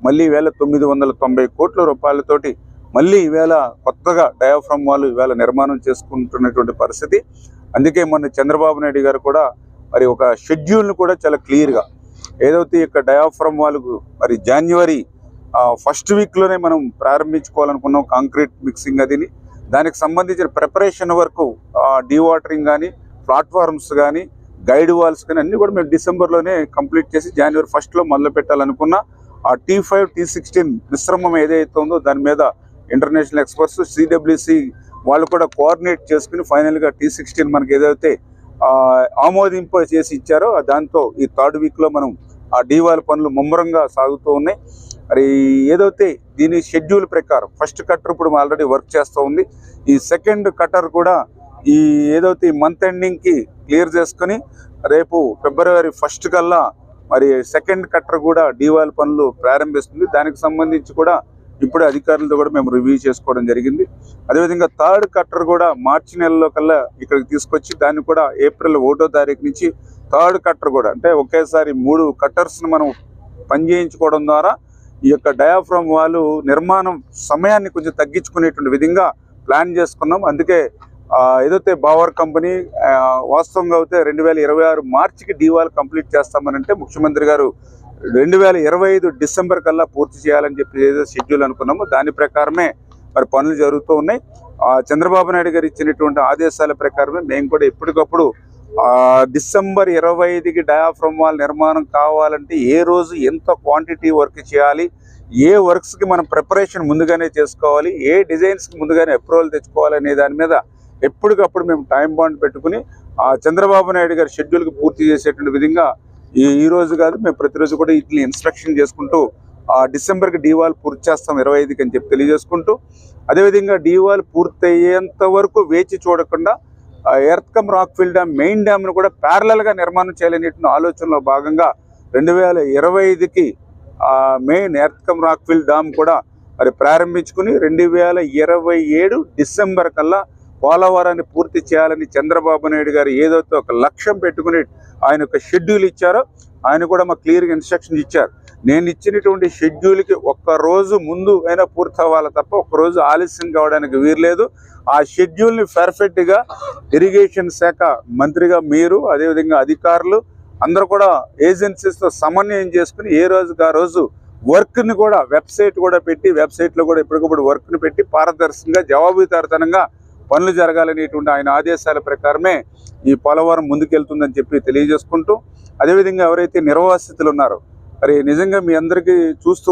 మళ్ళీ ఈవేళ 990 కోట్ల రూపాయలతోటి మళ్ళీ ఈవేళ కొత్తగా డయాఫ్రమ్ వాల్ ఈవేళ నిర్మాణం చేసుకుంటున్నటువంటి పరిస్థితి. అందుకే మొన్న చంద్రబాబు నాయుడు గారు కూడా మరి ఒక షెడ్యూల్ను కూడా చాలా క్లియర్గా ఏదైతే ఇక్కడ డయాఫ్రమ్ వాల్కు మరి జనవరి ఫస్ట్ వీక్లోనే మనం ప్రారంభించుకోవాలనుకున్నాం కాంక్రీట్ మిక్సింగ్ అదిని. దానికి సంబంధించిన ప్రిపరేషన్ వరకు డీవాటరింగ్ కానీ, ప్లాట్ఫార్మ్స్ కానీ, గైడ్ వాల్స్ కానీ అన్నీ కూడా మేము డిసెంబర్లోనే కంప్లీట్ చేసి జనవరి 1లో మొదలు పెట్టాలనుకున్న ఆ T5 T16 మిశ్రమం ఏదైతే ఉందో దాని మీద ఇంటర్నేషనల్ ఎక్స్పర్ట్స్ CWC వాళ్ళు కూడా కోఆర్డినేట్ చేసుకుని ఫైనల్గా T16 మనకి ఏదైతే ఆమోదింప చేసి ఇచ్చారో దాంతో ఈ 3rd వీక్లో మనం ఆ డీవాల్ పనులు ముమ్మరంగా సాగుతూ ఉన్నాయి. మరి ఏదైతే దీని షెడ్యూల్ ప్రకారం ఫస్ట్ కట్టర్ ఇప్పుడు ఆల్రెడీ వర్క్ చేస్తూ ఉంది. ఈ సెకండ్ కట్టర్ కూడా ఈ ఏదైతే ఈ మంత్ ఎండింగ్కి క్లియర్ చేసుకొని రేపు ఫిబ్రవరి 1 కల్లా మరి సెకండ్ కట్టర్ కూడా డీవాల్ పనులు ప్రారంభిస్తుంది. దానికి సంబంధించి కూడా ఇప్పుడు అధికారులతో కూడా మేము రివ్యూ చేసుకోవడం జరిగింది. అదేవిధంగా 3rd కట్టర్ కూడా మార్చి నెలలో కల్లా ఇక్కడికి తీసుకొచ్చి దాన్ని కూడా ఏప్రిల్ 1వ తారీఖు నుంచి 3rd కట్టర్ కూడా అంటే ఒకేసారి 3 కట్టర్స్ని మనం పనిచేయించుకోవడం ద్వారా ఈ యొక్క డయాఫ్రమ్ వాల్ నిర్మాణం సమయాన్ని కొంచెం తగ్గించుకునేటువంటి విధంగా ప్లాన్ చేసుకున్నాం. అందుకే ఏదైతే బావర్ కంపెనీ వాస్తవంగా అయితే 2026 మార్చికి డీవాల్ కంప్లీట్ చేస్తామనంటే ముఖ్యమంత్రి గారు 2025 డిసెంబర్ కల్లా పూర్తి చేయాలని చెప్పి ఏదో షెడ్యూల్ అనుకున్నామో దాని ప్రకారమే మరి పనులు జరుగుతూ ఉన్నాయి. చంద్రబాబు నాయుడు గారు ఇచ్చినటువంటి ఆదేశాల ప్రకారమే మేము కూడా ఎప్పటికప్పుడు డిసెంబర్ 25కి డయాఫ్రమ్ వాల్ నిర్మాణం కావాలంటే ఏ రోజు ఎంత క్వాంటిటీ వర్క్ చేయాలి, ఏ వర్క్స్కి మనం ప్రిపరేషన్ ముందుగానే చేసుకోవాలి, ఏ డిజైన్స్కి ముందుగానే అప్రూవల్ తెచ్చుకోవాలి అనే దాని మీద ఎప్పటికప్పుడు మేము టైం బాండ్ పెట్టుకుని చంద్రబాబు నాయుడు గారి షెడ్యూల్కి పూర్తి చేసేటువంటి విధంగా ఈ రోజు కాదు మేము ప్రతిరోజు కూడా వీటిని ఇన్స్ట్రక్షన్ చేసుకుంటూ డిసెంబర్కి డీవాల్ పూర్తి చేస్తాం 25కి అని చెప్పి తెలియజేసుకుంటూ, అదేవిధంగా డీవాల్ పూర్తయ్యేంత వరకు వేచి చూడకుండా ఎర్త్కమ్ రాక్ఫిల్ డ్యామ్ మెయిన్ డ్యామ్ను కూడా ప్యారలల్గా నిర్మాణం చేయాలనేటువంటి ఆలోచనలో భాగంగా 2025కి మెయిన్ ఎర్త్కమ్ రాక్ఫిల్ డ్యామ్ కూడా మరి ప్రారంభించుకుని 2027 డిసెంబర్ కల్లా పోలవరాన్ని పూర్తి చేయాలని చంద్రబాబు నాయుడు గారు ఏదైతే ఒక లక్ష్యం పెట్టుకుని ఆయన ఒక షెడ్యూల్ ఇచ్చారో ఆయన కూడా మాకు క్లియర్గా ఇన్స్ట్రక్షన్ ఇచ్చారు. నేను ఇచ్చినటువంటి షెడ్యూల్కి ఒక్కరోజు ముందు అయినా పూర్తి అవ్వాలి తప్ప ఒక్కరోజు ఆలస్యం కావడానికి వీరలేదు. ఆ షెడ్యూల్ని పర్ఫెక్ట్గా ఇరిగేషన్ శాఖ మంత్రిగా మీరు అదేవిధంగా అధికారులు అందరూ కూడా ఏజెన్సీస్తో సమన్వయం చేసుకుని ఏ రోజుకి ఆ రోజు వర్క్ని కూడా వెబ్సైట్ కూడా పెట్టి వెబ్సైట్లో కూడా ఎప్పటికప్పుడు వర్క్ని పెట్టి పారదర్శకంగా జవాబుదారితనంగా పనులు జరగాలనేటువంటి ఆయన ఆదేశాల ప్రకారమే ఈ పోలవరం ముందుకెళ్తుందని చెప్పి తెలియజేసుకుంటూ, అదేవిధంగా ఎవరైతే నిర్వాసితులు ఉన్నారో మరి నిజంగా మీ అందరికీ చూస్తూ